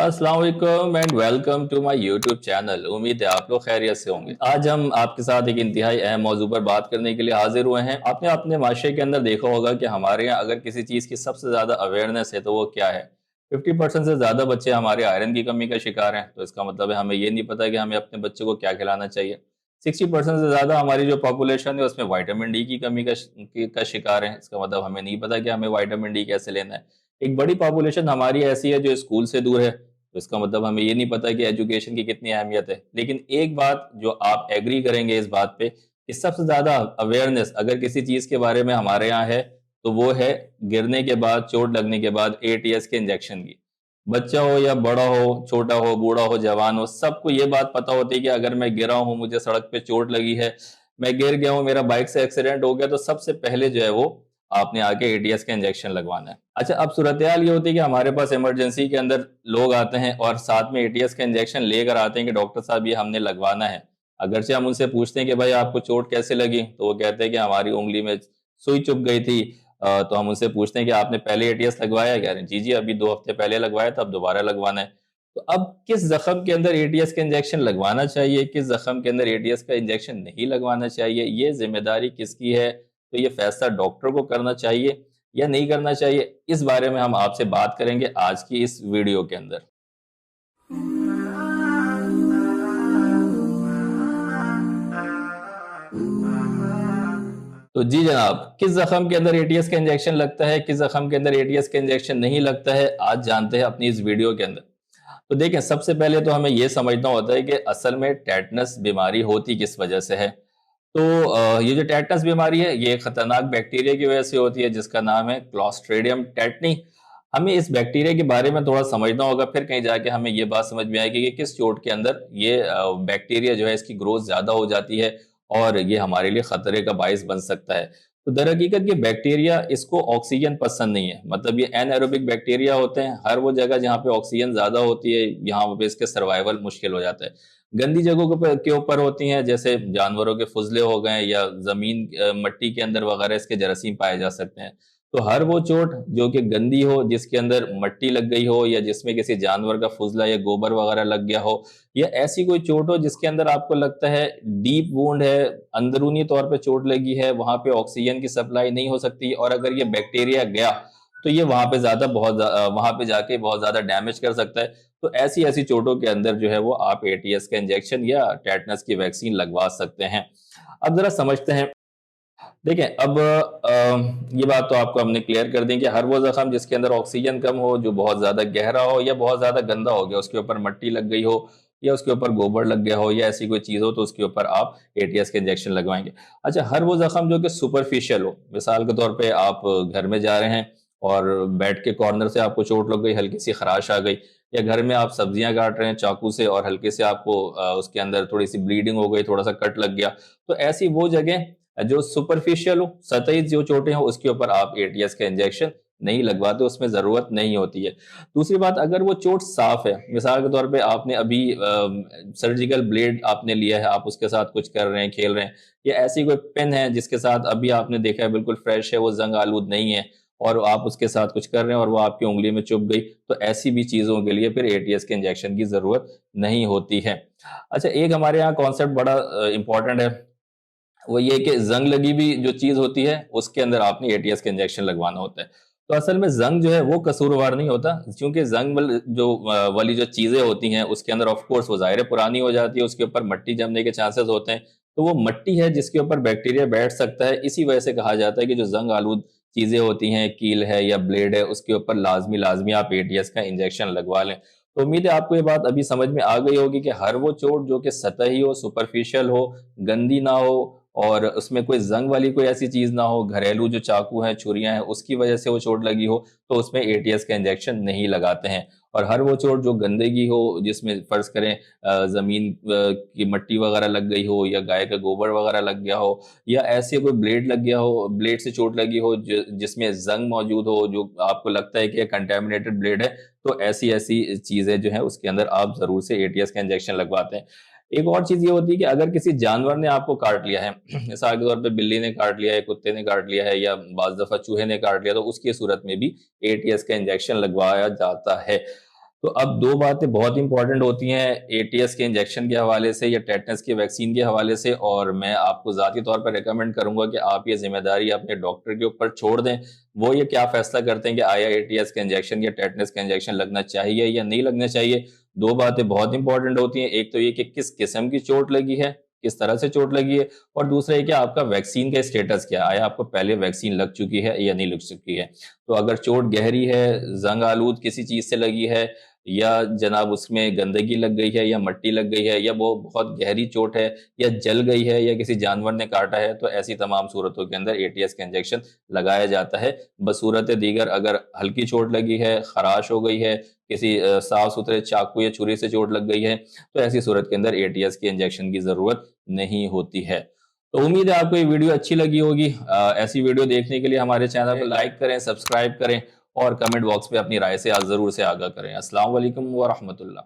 अस्सलाम वालेकुम and welcome to my YouTube channel. उम्मीद है आप लोग खैरियत से होंगे। आज हम आपके साथ एक इंतहाई अहम मौजू पर बात करने के लिए हाजिर हुए हैं। आपने अपने माशरे के अंदर देखा होगा कि हमारे यहाँ अगर किसी चीज़ की सबसे ज़्यादा अवेयरनेस है तो वो क्या है। 50% से ज़्यादा बच्चे हमारे आयरन की कमी का शिकार हैं, तो इसका मतलब है हमें ये नहीं पता कि हमें अपने बच्चे को क्या खिलाना चाहिए। 60% से ज़्यादा हमारी जो पॉपुलेशन है उसमें विटामिन डी की कमी का शिकार है। इसका मतलब हमें नहीं पता कि हमें विटामिन डी कैसे लेना है। एक बड़ी पॉपुलेशन हमारी ऐसी है जो स्कूल से दूर है, तो इसका मतलब हमें ये नहीं पता कि एजुकेशन की कितनी अहमियत है। लेकिन एक बात जो आप एग्री करेंगे इस बात पे कि सबसे ज़्यादा अवेयरनेस अगर किसी चीज़ के बारे में हमारे यहाँ है, तो वो है गिरने के बाद, चोट लगने के बाद एटीएस के इंजेक्शन की। बच्चा हो या बड़ा हो, छोटा हो, बूढ़ा हो, जवान हो, सबको ये बात पता होती है कि अगर मैं गिरा हूँ, मुझे सड़क पे चोट लगी है, मैं गिर गया हूँ, मेरा बाइक से एक्सीडेंट हो गया, तो सबसे पहले जो है वो आपने आके एटीएस का इंजेक्शन लगवाना है। अच्छा, अब सूरत-ए-हाल ये होती है कि हमारे पास इमरजेंसी के अंदर लोग आते हैं और साथ में एटीएस का इंजेक्शन लेकर आते हैं कि डॉक्टर साहब ये हमने लगवाना है। अगरचे हम उनसे पूछते हैं कि भाई आपको चोट कैसे लगी? तो वो कहते हैं कि हमारी उँगली में सुई चुभ गई थी। तो हम उनसे पूछते हैं कि आपने पहले एटीएस लगवाया है? कह रहे हैं जी, जी अभी 2 हफ्ते पहले लगवाया था, अब दोबारा लगवाना है। तो अब किस ज़ख्म के अंदर एटीएस का इंजेक्शन लगवाना चाहिए, किस ज़ख्म के अंदर एटीएस का इंजेक्शन नहीं लगवाना चाहिए, ये ज़िम्मेदारी किसकी है? तो ये फैसला डॉक्टर को करना चाहिए या नहीं करना चाहिए, इस बारे में हम आपसे बात करेंगे आज की इस वीडियो के अंदर। तो जी जनाब, किस जख्म के अंदर एटीएस का इंजेक्शन लगता है, किस जख्म के अंदर एटीएस का इंजेक्शन नहीं लगता है, आज जानते हैं अपनी इस वीडियो के अंदर। तो देखें, सबसे पहले तो हमें यह समझना होता है कि असल में टेटनस बीमारी होती किस वजह से है। तो ये जो टेटनस बीमारी है, ये खतरनाक बैक्टीरिया की वजह से होती है जिसका नाम है क्लॉस्ट्रिडियम टेटनी। हमें इस बैक्टीरिया के बारे में थोड़ा समझना होगा, फिर कहीं जाके हमें ये बात समझ में आएगी कि किस चोट के अंदर ये बैक्टीरिया जो है इसकी ग्रोथ ज्यादा हो जाती है और ये हमारे लिए खतरे का बायस बन सकता है। तो दर हकीकत ये बैक्टीरिया, इसको ऑक्सीजन पसंद नहीं है, मतलब ये एनएरोबिक बैक्टीरिया होते हैं। हर वो जगह जहाँ पे ऑक्सीजन ज्यादा होती है, यहाँ पे इसके सर्वाइवल मुश्किल हो जाता है। गंदी जगहों के ऊपर होती हैं, जैसे जानवरों के फुजले हो गए या जमीन मट्टी के अंदर वगैरह इसके जरासीम पाए जा सकते हैं। तो हर वो चोट जो कि गंदी हो, जिसके अंदर मट्टी लग गई हो या जिसमें किसी जानवर का फुजला या गोबर वगैरह लग गया हो, या ऐसी कोई चोट हो जिसके अंदर आपको लगता है डीप वुंड है, अंदरूनी तौर पे चोट लगी है, वहां पे ऑक्सीजन की सप्लाई नहीं हो सकती, और अगर ये बैक्टीरिया गया तो ये वहां पे जाके बहुत ज्यादा डैमेज कर सकता है। तो ऐसी ऐसी चोटों के अंदर जो है वो आप एटीएस का इंजेक्शन या टेटनस की वैक्सीन लगवा सकते हैं। अब जरा समझते हैं। देखें, अब ये बात तो आपको हमने क्लियर कर दी कि हर वो जख्म जिसके अंदर ऑक्सीजन कम हो, जो बहुत ज्यादा गहरा हो या बहुत ज्यादा गंदा हो गया, उसके ऊपर मट्टी लग गई हो या उसके ऊपर गोबर लग गया हो या ऐसी कोई चीज हो, तो उसके ऊपर आप एटीएस के इंजेक्शन लगवाएंगे। अच्छा, हर वो जख्म जो कि सुपरफिशियल हो, मिसाल के तौर पे आप घर में जा रहे हैं और बेड के कॉर्नर से आपको चोट लग गई, हल्की सी खराश आ गई, या घर में आप सब्जियां काट रहे हैं चाकू से और हल्के से आपको उसके अंदर थोड़ी सी ब्लीडिंग हो गई, थोड़ा सा कट लग गया, तो ऐसी वो जगह जो सुपरफिशियल हो, सतही जो चोटें हो, उसके ऊपर आप एटीएस का इंजेक्शन नहीं लगवाते, उसमें जरूरत नहीं होती है। दूसरी बात, अगर वो चोट साफ है, मिसाल के तौर पे आपने अभी सर्जिकल ब्लेड आपने लिया है, आप उसके साथ कुछ कर रहे हैं, खेल रहे हैं, या ऐसी कोई पेन है जिसके साथ अभी आपने देखा है बिल्कुल फ्रेश है, वो जंग आलूद नहीं है, और आप उसके साथ कुछ कर रहे हैं और वो आपकी उंगली में चुभ गई, तो ऐसी भी चीजों के लिए फिर एटीएस के इंजेक्शन की जरूरत नहीं होती है। अच्छा, एक हमारे यहाँ कॉन्सेप्ट बड़ा इंपॉर्टेंट है, वो ये कि जंग लगी भी जो चीज होती है उसके अंदर आपने एटीएस का इंजेक्शन लगवाना होता है। तो असल में जंग जो है वो कसूरवार नहीं होता, क्योंकि वाली जो चीजें होती हैं उसके अंदर ऑफ कोर्स वो जाहिर है पुरानी हो जाती है, उसके ऊपर मट्टी जमने के चांसेस होते हैं, तो वो मट्टी है जिसके ऊपर बैक्टीरिया बैठ सकता है। इसी वजह से कहा जाता है कि जो जंग आलूद चीजें होती हैं, कील है या ब्लेड है, उसके ऊपर लाजमी लाजमी आप एटीएस का इंजेक्शन लगवा लें। तो उम्मीद है आपको ये बात अभी समझ में आ गई होगी कि हर वो चोट जो कि सतही हो, सुपरफिशियल हो, गंदी ना हो, और उसमें कोई जंग वाली कोई ऐसी चीज ना हो, घरेलू जो चाकू हैं, छुरियां हैं, उसकी वजह से वो चोट लगी हो, तो उसमें एटीएस का इंजेक्शन नहीं लगाते हैं। और हर वो चोट जो गंदगी हो, जिसमें फर्ज करें जमीन की मट्टी वगैरह लग गई हो या गाय का गोबर वगैरह लग गया हो, या ऐसे कोई ब्लेड लग गया हो, ब्लेड से चोट लगी हो जिसमें जंग मौजूद हो, जो आपको लगता है कि कंटेमिनेटेड ब्लेड है, तो ऐसी ऐसी चीजें जो है उसके अंदर आप जरूर से एटीएस का इंजेक्शन लगवाते हैं। एक और चीज ये होती है कि अगर किसी जानवर ने आपको काट लिया है, मिसाल के तौर पे बिल्ली ने काट लिया है, कुत्ते ने काट लिया है, या बाज दफा चूहे ने काट लिया, तो उसकी सूरत में भी एटीएस का इंजेक्शन लगवाया जाता है। तो अब दो बातें बहुत इंपॉर्टेंट होती हैं एटीएस के इंजेक्शन के हवाले से या टेटनस की वैक्सीन के हवाले से, और मैं आपको ज़ाती तौर पर रिकमेंड करूंगा कि आप ये जिम्मेदारी अपने डॉक्टर के ऊपर छोड़ दें। वो ये क्या फैसला करते हैं कि आया एटीएस का इंजेक्शन या टेटनस का इंजेक्शन लगना चाहिए या नहीं लगना चाहिए। दो बातें बहुत इंपॉर्टेंट होती हैं, एक तो ये कि किस किस्म की चोट लगी है, किस तरह से चोट लगी है, और दूसरा ये कि आपका वैक्सीन का स्टेटस क्या है, आया आपको पहले वैक्सीन लग चुकी है या नहीं लग चुकी है। तो अगर चोट गहरी है, जंग आलूद किसी चीज से लगी है, या जनाब उसमें गंदगी लग गई है या मट्टी लग गई है, या वो बहुत गहरी चोट है, या जल गई है, या किसी जानवर ने काटा है, तो ऐसी तमाम सूरतों के अंदर एटीएस का इंजेक्शन लगाया जाता है। बसूरत दीगर अगर हल्की चोट लगी है, खराश हो गई है, किसी साफ सुथरे चाकू या छुरी से चोट लग गई है, तो ऐसी सूरत के अंदर एटीएस के इंजेक्शन की जरूरत नहीं होती है। तो उम्मीद है आपको ये वीडियो अच्छी लगी होगी। ऐसी वीडियो देखने के लिए हमारे चैनल को लाइक करें, सब्सक्राइब करें, और कमेंट बॉक्स पे अपनी राय से आज जरूर से आगाह करें। अस्सलाम वालेकुम व रहमतुल्लाह।